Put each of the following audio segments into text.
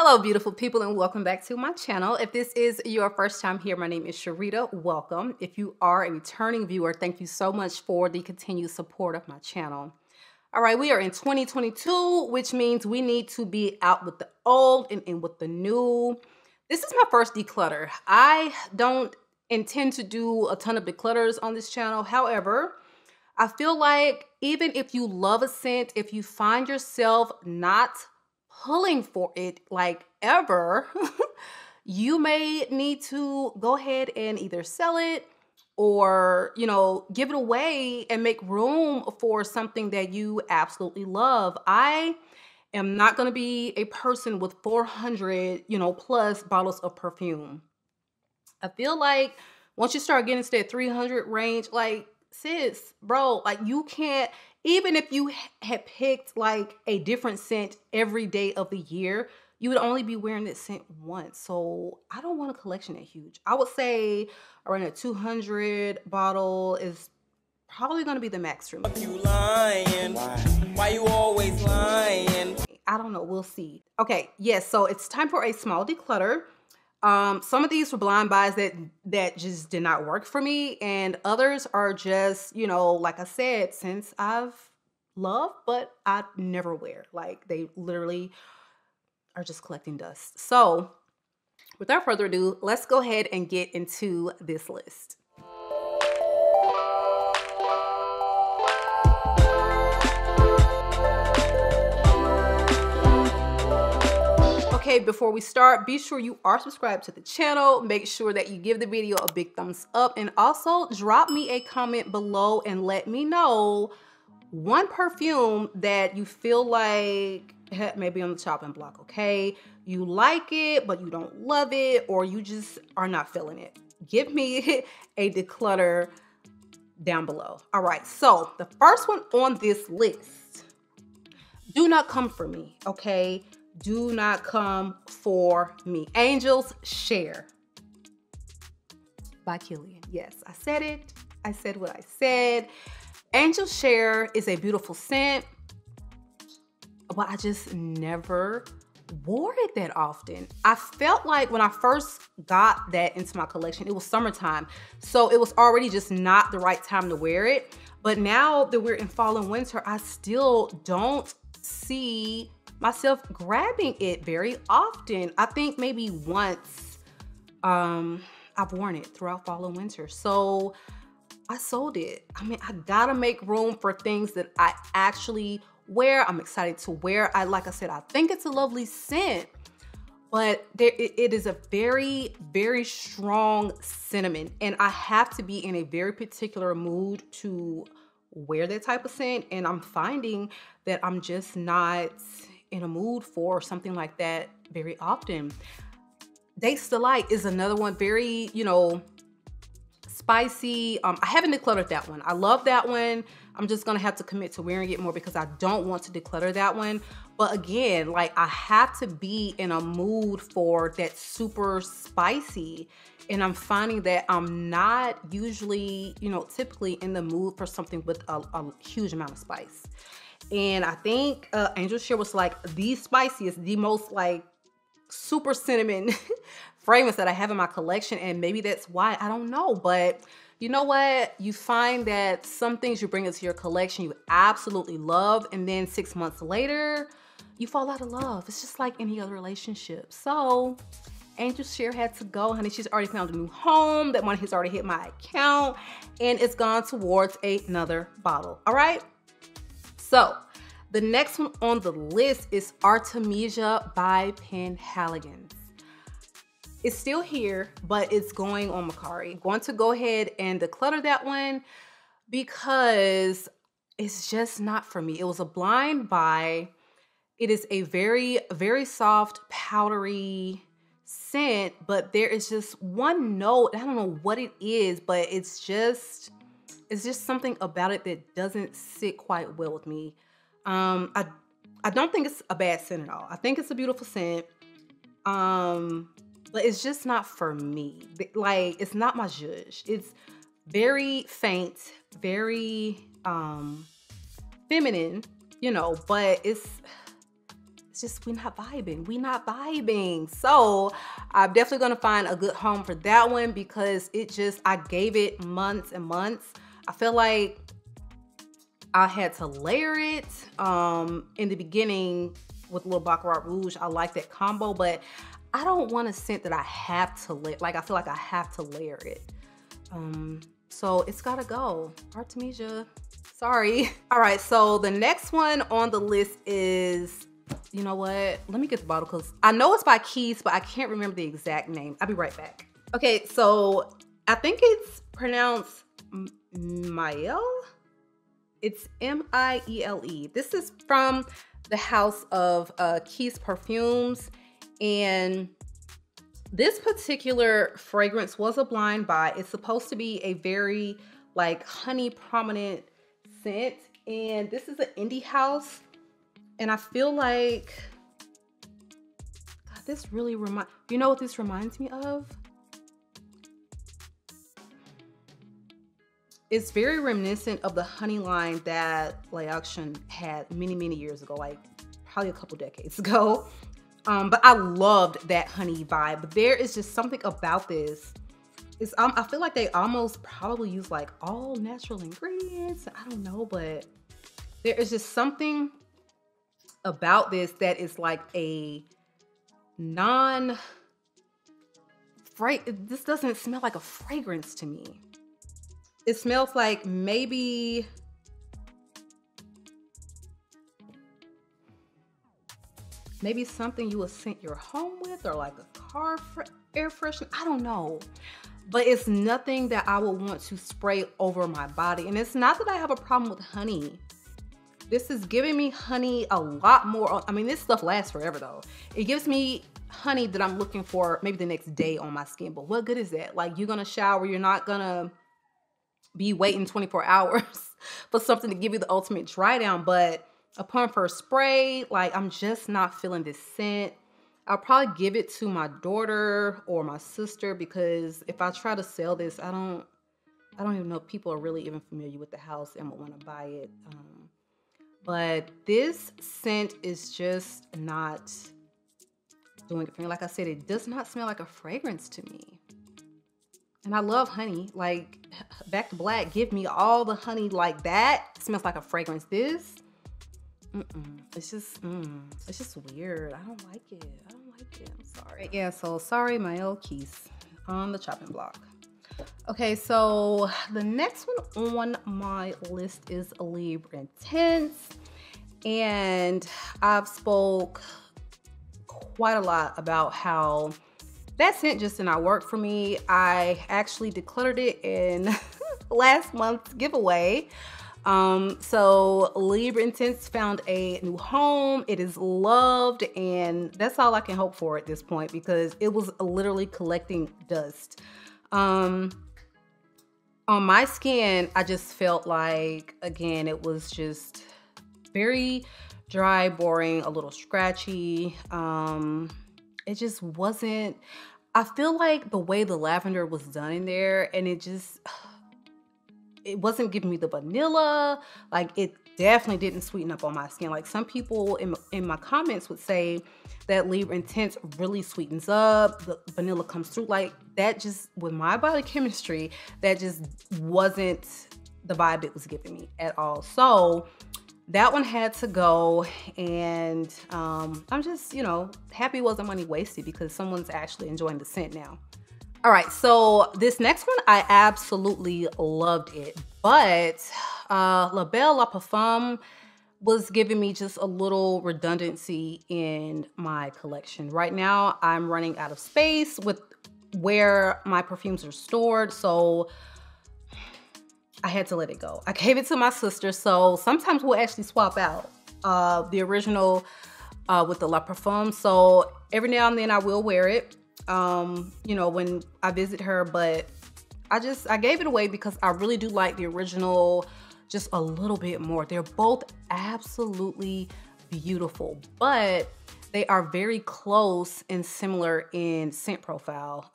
Hello, beautiful people, and welcome back to my channel. If this is your first time here, my name is Sharita. Welcome. If you are a returning viewer, thank you so much for the continued support of my channel. All right, we are in 2022, which means we need to be out with the old and in with the new. This is my first declutter. I don't intend to do a ton of declutters on this channel. However, I feel like even if you love a scent, if you find yourself not pulling for it like ever, you may need to go ahead and either sell it or, give it away and make room for something that you absolutely love. I am not going to be a person with 400, plus bottles of perfume. I feel like once you start getting to that 300 range, like, sis, bro, like you can't, even if you had picked like a different scent every day of the year, you would only be wearing this scent once. So I don't want a collection that huge. I would say around a 200 bottle is probably going to be the max for me. You lying? Why you always lying? I don't know. We'll see. Okay. Yes. So it's time for a small declutter. Some of these were blind buys that just did not work for me, and others are just, like I said, since I've loved, but I never wear. Like they literally are just collecting dust. So without further ado, let's go ahead and get into this list. Okay, before we start, be sure you are subscribed to the channel. Make sure that you give the video a big thumbs up, and also drop me a comment below and let me know one perfume that you feel like maybe on the chopping block, okay? You like it, but you don't love it, or you just are not feeling it. Give me a declutter down below. All right, so the first one on this list, do not come for me, okay? Do not come for me. Angels Share by KILIAN. Yes, I said it. I said what I said. Angels Share is a beautiful scent, but I just never wore it that often. I felt like when I first got that into my collection, it was summertime. So it was already just not the right time to wear it. But now that we're in fall and winter, I still don't see myself grabbing it very often. I think maybe once I've worn it throughout fall and winter. So I sold it. I mean, I gotta make room for things that I actually wear. I'm excited to wear. Like I said, I think it's a lovely scent, but it is a very, very strong cinnamon, and I have to be in a very particular mood to wear that type of scent, and I'm finding that I'm just not in a mood for something like that very often. Diva-Lite is another one, very, spicy. I haven't decluttered that one. I love that one. I'm just gonna have to commit to wearing it more because I don't want to declutter that one. But again, like I have to be in a mood for that super spicy, and I'm finding that I'm not usually, typically in the mood for something with a huge amount of spice. And I think Angel Share was like the spiciest, the most like super cinnamon fragrance that I have in my collection. And maybe that's why, I don't know. But you know what? You find that some things you bring into your collection you absolutely love, and then 6 months later, you fall out of love. It's just like any other relationship. So Angel Share had to go, honey. She's already found a new home. That money has already hit my account, and it's gone towards another bottle. All right? So the next one on the list is Artemisia by Penhaligon's. It's still here, but it's going on Macari. I'm going to go ahead and declutter that one because it's just not for me. It was a blind buy. It is a very, very soft, powdery scent, but there is just one note. I don't know what it is, but it's just something about it that doesn't sit quite well with me. I don't think it's a bad scent at all. I think it's a beautiful scent. But it's just not for me. Like, it's not my zhuzh. It's very faint, very feminine, but it's it's just, we're not vibing. We're not vibing. So I'm definitely gonna find a good home for that one because it just, I gave it months and months. I feel like I had to layer it. In the beginning with Little Baccarat Rouge, I like that combo, but I don't want a scent that I have to layer. Like, I feel like I have to layer it. So it's gotta go. Artemisia, sorry. All right, so the next one on the list is, you know what? Let me get the bottle because I know it's by KUSE, but I can't remember the exact name. I'll be right back. Okay, so I think it's pronounced MIELE. It's M-I-E-L-E. This is from the house of KUSE Perfumes, and this particular fragrance was a blind buy. It's supposed to be a very like honey prominent scent, and this is an indie house, and I feel like, God, this really you know what this reminds me of? It's very reminiscent of the honey line that L'Occitane had many, many years ago, like probably a couple decades ago. But I loved that honey vibe. But there is just something about this. I feel like they almost probably use like all natural ingredients. I don't know, but there is just something about this that is like a this doesn't smell like a fragrance to me. It smells like maybe something you would scent your home with, or like a car air freshener. I don't know. But it's nothing that I would want to spray over my body. And it's not that I have a problem with honey. This is giving me honey a lot more. I mean, this stuff lasts forever though. It gives me honey that I'm looking for maybe the next day on my skin. But what good is that? Like, you're gonna shower, you're not gonna be waiting 24 hours for something to give you the ultimate dry down. But upon first spray, like, I'm just not feeling this scent. I'll probably give it to my daughter or my sister, because if I try to sell this, I don't even know if people are really even familiar with the house and would want to buy it. But this scent is just not doing it for me. Like I said, it does not smell like a fragrance to me. And I love honey. Like, Back to Black, give me all the honey like that. It smells like a fragrance. This, it's just weird. I don't like it. I'm sorry. Yeah, so sorry, MIELE KUSE on the chopping block. Okay, so the next one on my list is Libre Intense. And I've spoke quite a lot about how that scent just did not work for me. I actually decluttered it in last month's giveaway. So Libre Intense found a new home. It is loved, and that's all I can hope for at this point, because it was literally collecting dust. On my skin, I just felt like, again, it was just very dry, boring, a little scratchy. It just wasn't, I feel like the way the lavender was done in there, and it wasn't giving me the vanilla. Like, it definitely didn't sweeten up on my skin. Like, some people in my comments would say that Libre Intense really sweetens up, the vanilla comes through. Like, that just, with my body chemistry, that just wasn't the vibe it was giving me at all. So that one had to go, and I'm just, happy it wasn't money wasted, because someone's actually enjoying the scent now. All right, so this next one, I absolutely loved it, but La Belle Parfum was giving me just a little redundancy in my collection. Right now, I'm running out of space with where my perfumes are stored, so I had to let it go. I gave it to my sister, so sometimes we'll actually swap out the original with the La Parfum. So every now and then I will wear it, when I visit her, but I gave it away because I really do like the original just a little bit more. They're both absolutely beautiful, but they are very close and similar in scent profile.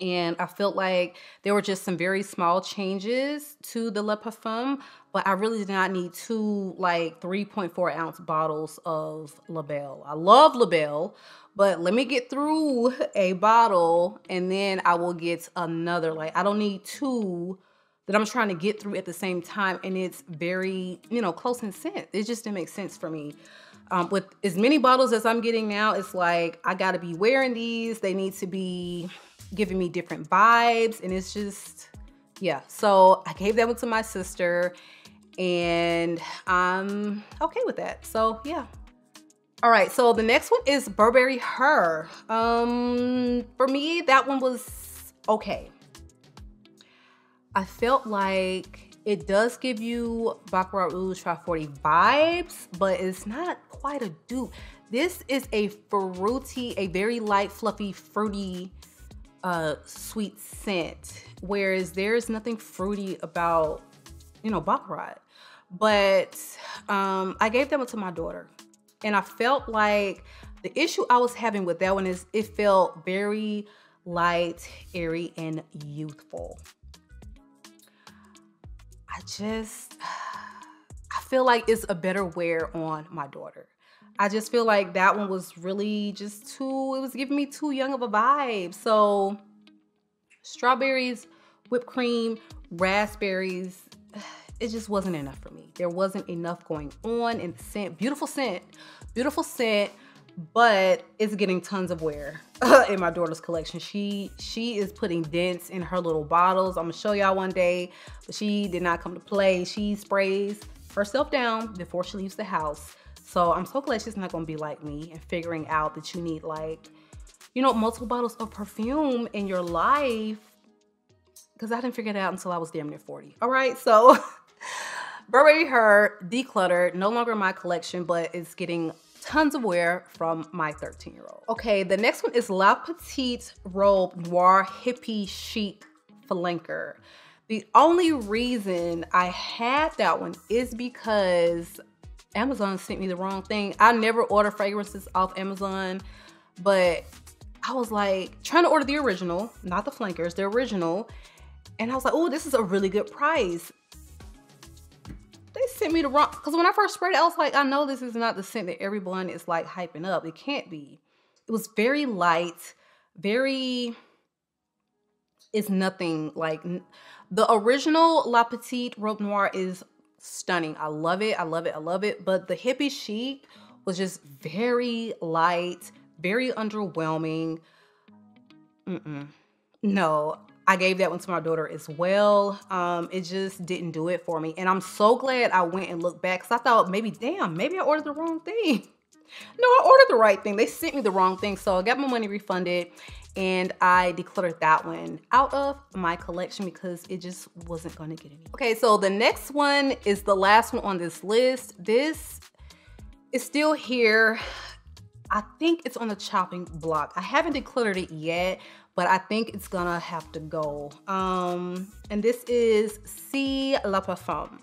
And I felt like there were just some very small changes to the Le Parfum, but I really did not need two like 3.4 ounce bottles of La Belle. I love La Belle, but let me get through a bottle and then I will get another. Like, I don't need two that I'm trying to get through at the same time, and it's very, you know, close in scent. It just didn't make sense for me. With as many bottles as I'm getting now, it's like I gotta be wearing these. They need to be giving me different vibes, and it's just, yeah. So I gave that one to my sister, and I'm okay with that. So yeah. All right, so the next one is Burberry Her. For me, that one was okay. I felt like it does give you Baccarat Rouge 540 vibes, but it's not quite a dupe. This is a fruity, a very light, fluffy, fruity, sweet scent, whereas there's nothing fruity about, you know, Baccarat. But I gave that one to my daughter, and I felt like the issue I was having with that one is it felt very light, airy, and youthful. I feel like it's a better wear on my daughter. I just feel like that one was really just too, it was giving me too young of a vibe. So strawberries, whipped cream, raspberries, it just wasn't enough for me. There wasn't enough going on in the scent. Beautiful scent, but it's getting tons of wear in my daughter's collection. She is putting dents in her little bottles. I'm gonna show y'all one day, but she did not come to play. She sprays herself down before she leaves the house. So I'm so glad she's not gonna be like me and figuring out that you need, like, you know, multiple bottles of perfume in your life, because I didn't figure it out until I was damn near 40. All right, so Burberry Her Decluttered, no longer in my collection, but it's getting tons of wear from my 13-year-old. Okay, the next one is La Petite Robe Noir Hippie Chic Flanker. The only reason I had that one is because Amazon sent me the wrong thing. I never order fragrances off Amazon, but I was like trying to order the original, not the flankers, the original. And I was like, oh, this is a really good price. They sent me the wrong, because when I first sprayed it, I was like, I know this is not the scent that everyone is like hyping up. It can't be. It was very light, it's nothing like, the original La Petite Robe Noir is stunning. I love it, I love it, I love it. But the Hippie Chic was just very light, very underwhelming. No. I gave that one to my daughter as well. It just didn't do it for me. And I'm so glad I went and looked back, because I thought maybe, damn, maybe I ordered the wrong thing. No, I ordered the right thing. They sent me the wrong thing. So I got my money refunded, and I decluttered that one out of my collection because it just wasn't going to get any. Okay, so the next one is the last one on this list. This is still here. I think it's on the chopping block. I haven't decluttered it yet, but I think it's gonna have to go. And this is C La Parfum.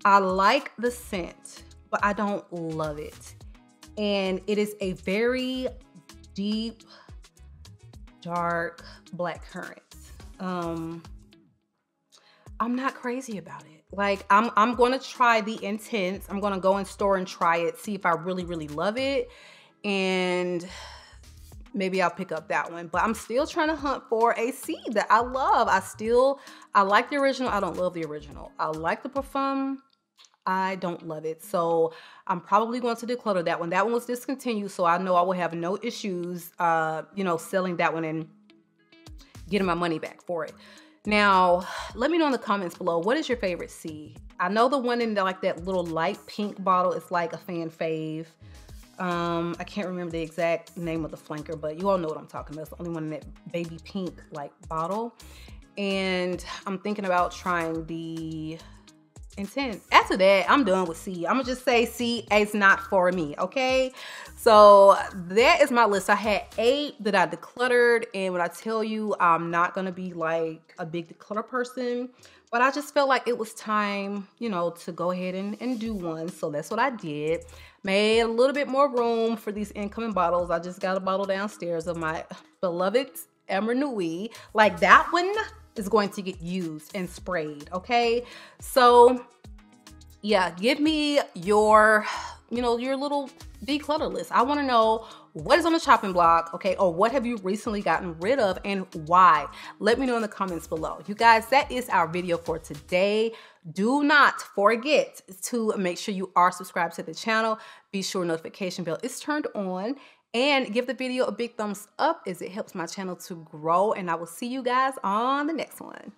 I like the scent, but I don't love it. And it is a very deep, dark black currant. I'm not crazy about it. Like, I'm gonna try the Intense. I'm gonna go in store and try it, see if I really, really love it. And maybe I'll pick up that one. But I'm still trying to hunt for a C that I love. I like the original. I don't love the original. I like the Parfum. I don't love it. So I'm probably going to declutter that one. That one was discontinued, so I know I will have no issues, you know, selling that one and getting my money back for it. Now, let me know in the comments below, what is your favorite C? I know the one in the, like, that little light pink bottle is like a fan fave. I can't remember the exact name of the flanker, but you all know what I'm talking about. It's the only one in that baby pink like bottle. And I'm thinking about trying the Intense. After that, I'm done with C. I'm gonna just say C is not for me, okay? So that is my list. I had 8 that I decluttered, and when I tell you I'm not gonna be like a big declutter person, but I just felt like it was time, you know, to go ahead and do one. So that's what I did. Made a little bit more room for these incoming bottles. I just got a bottle downstairs of my beloved Amber Nui, like that one is going to get used and sprayed, okay? So yeah, give me your, your little declutter list. I want to know what is on the chopping block, okay? Or what have you recently gotten rid of and why? Let me know in the comments below. You guys, that is our video for today. Do not forget to make sure you are subscribed to the channel. Be sure notification bell is turned on and give the video a big thumbs up as it helps my channel to grow. And I will see you guys on the next one.